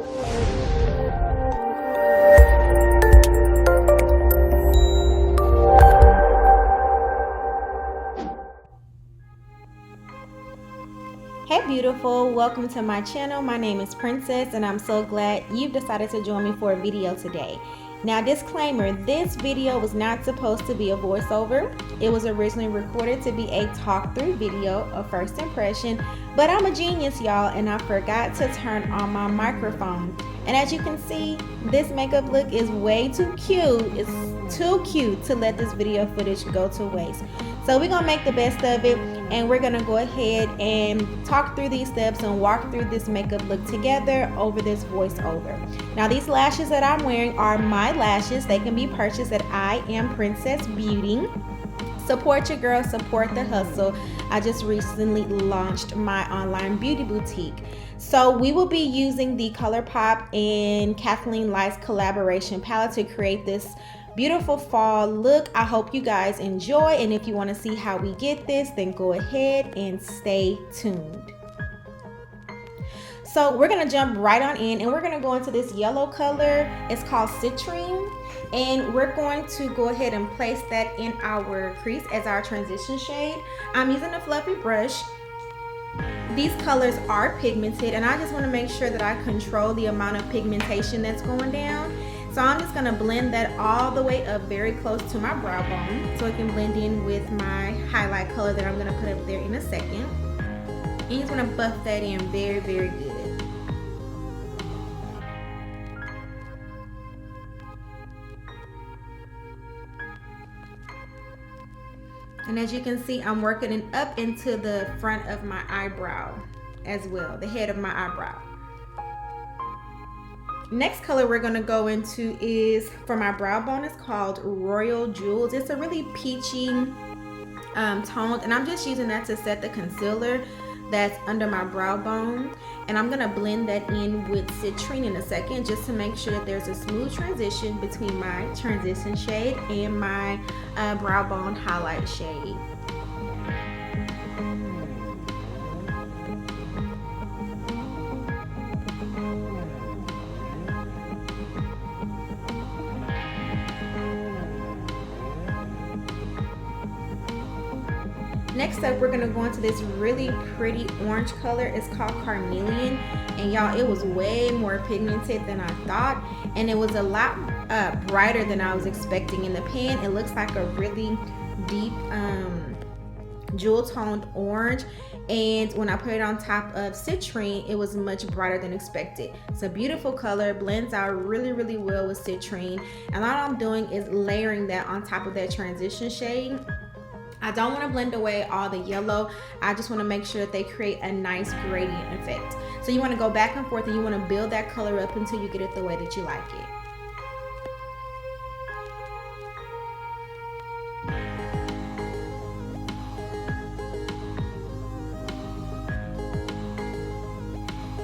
Hey beautiful, welcome to my channel. My name is Princess and I'm so glad you've decided to join me for a video today. Now disclaimer, this video was not supposed to be a voiceover. It was originally recorded to be a talk through video of first impression, but I'm a genius y'all and I forgot to turn on my microphone. And as you can see, this makeup look is way too cute. It's too cute to let this video footage go to waste. So we're gonna make the best of it and we're gonna go ahead and talk through these steps and walk through this makeup look together over this voiceover. Now these lashes that I'm wearing are my lashes. They can be purchased at iAmPrincess Beauty. Support your girl, support the hustle. I just recently launched my online beauty boutique. So we will be using the Colourpop and KathleenLights collaboration palette to create this beautiful fall look. I hope you guys enjoy, and if you want to see how we get this, then go ahead and stay tuned. So we're gonna jump right on in and we're gonna go into this yellow color. It's called Citrine, and we're going to go ahead and place that in our crease as our transition shade. I'm using a fluffy brush. These colors are pigmented and I just want to make sure that I control the amount of pigmentation that's going down. So I'm just going to blend that all the way up very close to my brow bone so it can blend in with my highlight color that I'm going to put up there in a second. And you just want to buff that in very, very good. And as you can see, I'm working it up into the front of my eyebrow as well, the head of my eyebrow. Next color we're going to go into is for my brow bone. It's called Royal Jewels. It's a really peachy tone, and I'm just using that to set the concealer that's under my brow bone. And I'm going to blend that in with Citrine in a second just to make sure that there's a smooth transition between my transition shade and my brow bone highlight shade. Next up, we're gonna go into this really pretty orange color. It's called Carnelian, and y'all, it was way more pigmented than I thought, and it was a lot brighter than I was expecting. In the pan, it looks like a really deep jewel toned orange, and when I put it on top of Citrine, it was much brighter than expected. It's a beautiful color, blends out really, really well with Citrine, and all I'm doing is layering that on top of that transition shade. I don't want to blend away all the yellow. I just want to make sure that they create a nice gradient effect. So you want to go back and forth and you want to build that color up until you get it the way that you like it.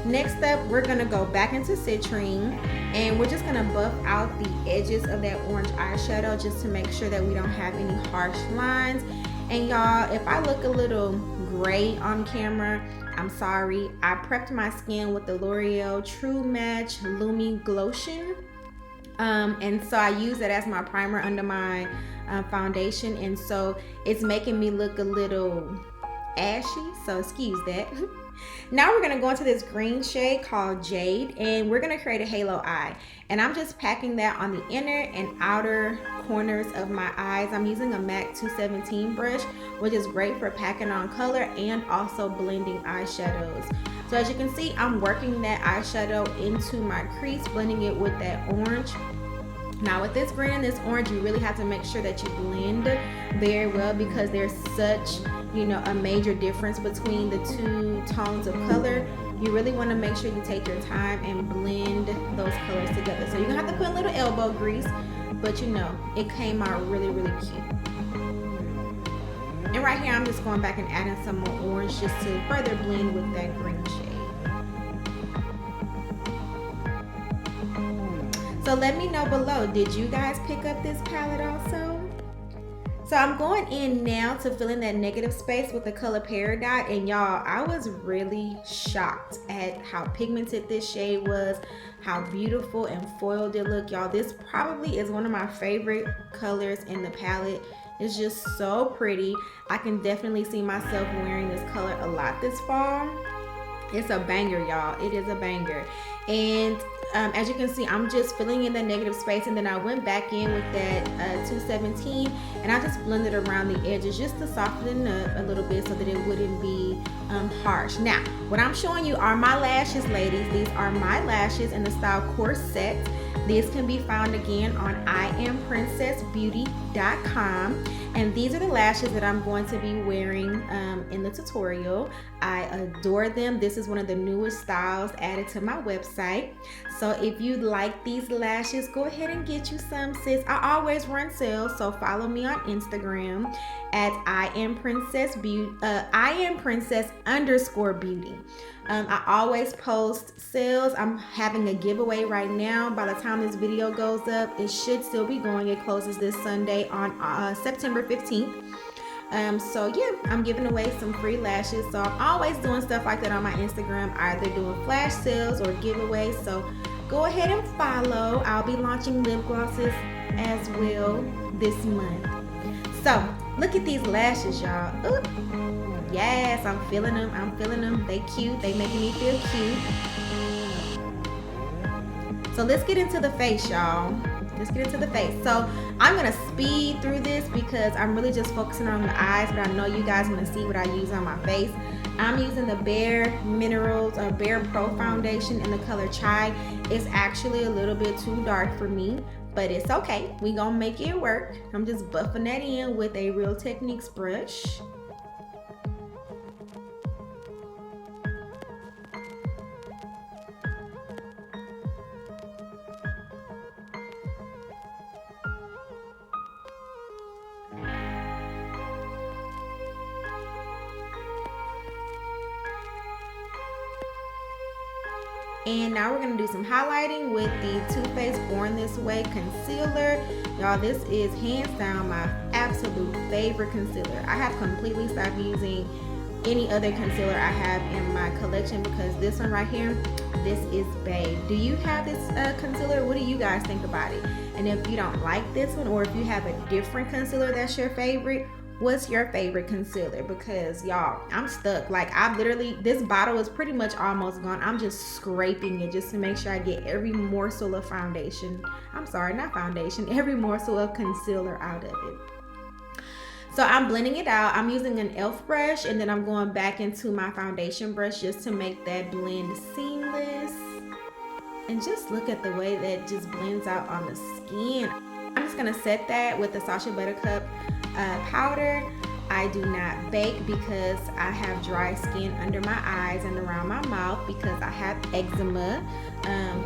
Next up, we're going to go back into Citrine and we're just going to buff out the edges of that orange eyeshadow just to make sure that we don't have any harsh lines. And y'all, if I look a little gray on camera, I'm sorry. I prepped my skin with the Loreal True Match Lumi Glotion. And so I use it as my primer under my foundation, and so it's making me look a little ashy, so excuse that. Now we're gonna go into this green shade called Jade, and we're gonna create a halo eye. And I'm just packing that on the inner and outer corners of my eyes. I'm using a MAC 217 brush, which is great for packing on color and also blending eyeshadows. So as you can see, I'm working that eyeshadow into my crease, blending it with that orange. Now with this green and this orange, you really have to make sure that you blend very well because there's such, you know, a major difference between the two tones of color. You really want to make sure you take your time and blend those colors together. So you're gonna have to put a little elbow grease, but you know, it came out really, really cute. And right here, I'm just going back and adding some more orange just to further blend with that green shade. So let me know below, did you guys pick up this palette also? So I'm going in now to fill in that negative space with the color Peridot, and y'all, I was really shocked at how pigmented this shade was, how beautiful and foiled it looked. Y'all, this probably is one of my favorite colors in the palette. It's just so pretty. I can definitely see myself wearing this color a lot this fall. It's a banger, y'all. It is a banger. And as you can see, I'm just filling in the negative space, and then I went back in with that 217, and I just blended around the edges just to soften it up a little bit so that it wouldn't be harsh. Now, what I'm showing you are my lashes, ladies. These are my lashes in the style Corset. These can be found again on iAmPrincessBeauty.com. And these are the lashes that I'm going to be wearing in the tutorial. I adore them. This is one of the newest styles added to my website. So if you like these lashes, go ahead and get you some, sis. I always run sales, so follow me on Instagram at iAmPrincess_beauty. I always post sales. I'm having a giveaway right now. By the time this video goes up, it should still be going. It closes this Sunday on September 15th. So yeah, I'm giving away some free lashes. So I'm always doing stuff like that on my Instagram, either doing flash sales or giveaways. So go ahead and follow. I'll be launching lip glosses as well this month. So look at these lashes, y'all. Ooh. Yes, I'm feeling them. I'm feeling them. They cute. They making me feel cute. So let's get into the face, y'all. Let's get into the face. So I'm gonna speed through this because I'm really just focusing on the eyes, but I know you guys want to see what I use on my face. I'm using the Bare Minerals or Bare Pro foundation in the color Chai. It's actually a little bit too dark for me, but it's okay. We gonna make it work. I'm just buffing that in with a Real Techniques brush. And now we're gonna do some highlighting with the Too Faced Born This Way concealer. Y'all, this is hands down my absolute favorite concealer. I have completely stopped using any other concealer I have in my collection because this one right here, this is babe. Do you have this concealer? What do you guys think about it? And if you don't like this one, or if you have a different concealer that's your favorite, what's your favorite concealer? Because y'all, I'm stuck. Like, I've literally, this bottle is pretty much almost gone. I'm just scraping it just to make sure I get every morsel of foundation. I'm sorry, not foundation, every morsel of concealer out of it. So I'm blending it out. I'm using an e.l.f. brush, and then I'm going back into my foundation brush just to make that blend seamless. And just look at the way that just blends out on the skin. I'm just gonna set that with the Sacha Buttercup powder. I do not bake because I have dry skin under my eyes and around my mouth because I have eczema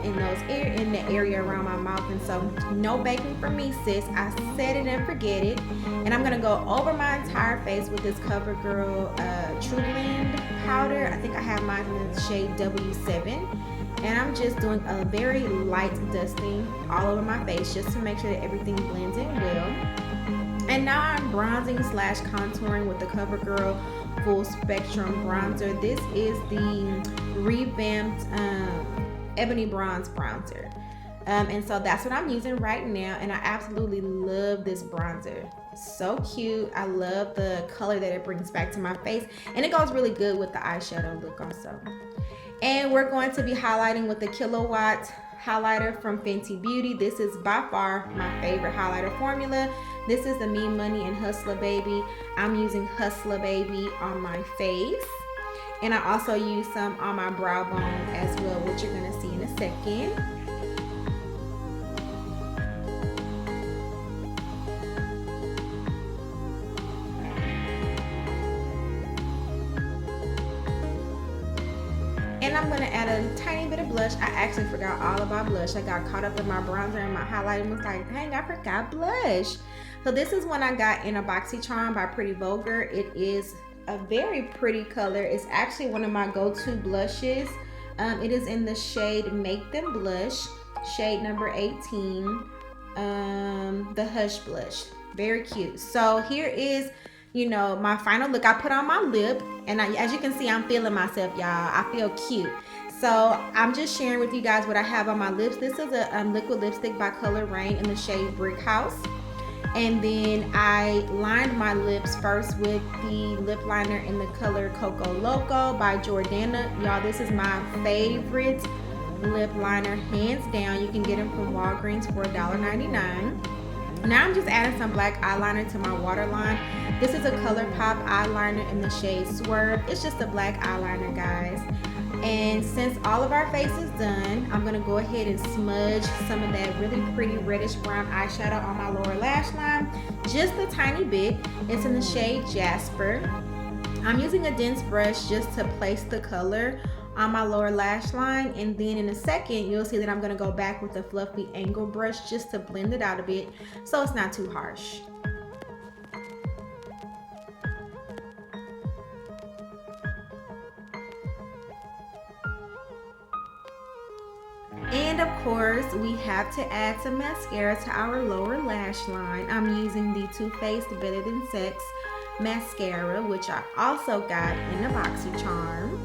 in the area around my mouth, and so no baking for me, sis. I set it and forget it. And I'm gonna go over my entire face with this CoverGirl True Blend powder. I think I have mine in the shade W7. And I'm just doing a very light dusting all over my face just to make sure that everything blends in well. And now I'm bronzing / contouring with the CoverGirl Full Spectrum Bronzer. This is the revamped Ebony Bronze Bronzer. And so that's what I'm using right now. And I absolutely love this bronzer. So cute. I love the color that it brings back to my face. And it goes really good with the eyeshadow look also. And we're going to be highlighting with the Kilowatt highlighter from Fenty Beauty. This is by far my favorite highlighter formula. This is the Me Money and Hustla Baby. I'm using Hustla Baby on my face. And I also use some on my brow bone as well, which you're gonna see in a second. And I'm gonna add a tiny bit of blush. I actually forgot all about blush. I got caught up in my bronzer and my highlighter and was like, dang, I forgot blush. So this is one I got in a BoxyCharm by Pretty Vulgar. It is a very pretty color. It's actually one of my go-to blushes. It is in the shade Make Them Blush, shade number 18, the Hush Blush. Very cute. So here is, you know, my final look. I put on my lip, and as you can see, I'm feeling myself, y'all. I feel cute. So I'm just sharing with you guys what I have on my lips. This is a liquid lipstick by Color Rain in the shade Brick House. And then I lined my lips first with the lip liner in the color Coco Loco by Jordana. Y'all, this is my favorite lip liner, hands down. You can get them from Walgreens for $1.99. Now I'm just adding some black eyeliner to my waterline. This is a Colourpop eyeliner in the shade Suede. It's just a black eyeliner, guys. And since all of our face is done, I'm gonna go ahead and smudge some of that really pretty reddish brown eyeshadow on my lower lash line, just a tiny bit. It's in the shade Jasper. I'm using a dense brush just to place the color on my lower lash line, and then in a second you'll see that I'm gonna go back with a fluffy angle brush just to blend it out a bit so it's not too harsh. And of course, we have to add some mascara to our lower lash line. I'm using the Too Faced Better Than Sex mascara, which I also got in a BoxyCharm.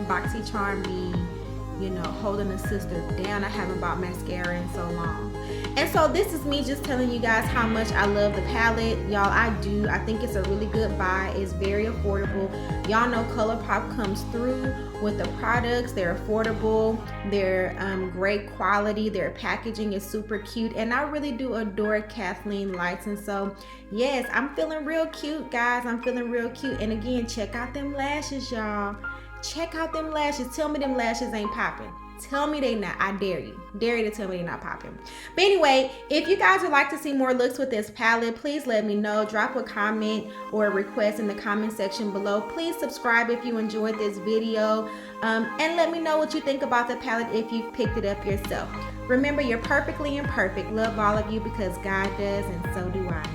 BoxyCharm be, you know, holding a sister down. I haven't bought mascara in so long. And so this is me just telling you guys how much I love the palette. Y'all, I do. I think it's a really good buy. It's very affordable. Y'all know Colourpop comes through with the products. They're affordable. They're great quality. Their packaging is super cute. And I really do adore KathleenLights. And so, yes, I'm feeling real cute, guys. I'm feeling real cute. And again, check out them lashes, y'all. Check out them lashes. Tell me them lashes ain't popping. Tell me they not. I dare you. Dare you to tell me they're not popping. But anyway, if you guys would like to see more looks with this palette, please let me know. Drop a comment or a request in the comment section below. Please subscribe if you enjoyed this video. And let me know what you think about the palette if you've picked it up yourself. Remember, you're perfectly imperfect. Love all of you because God does, and so do I.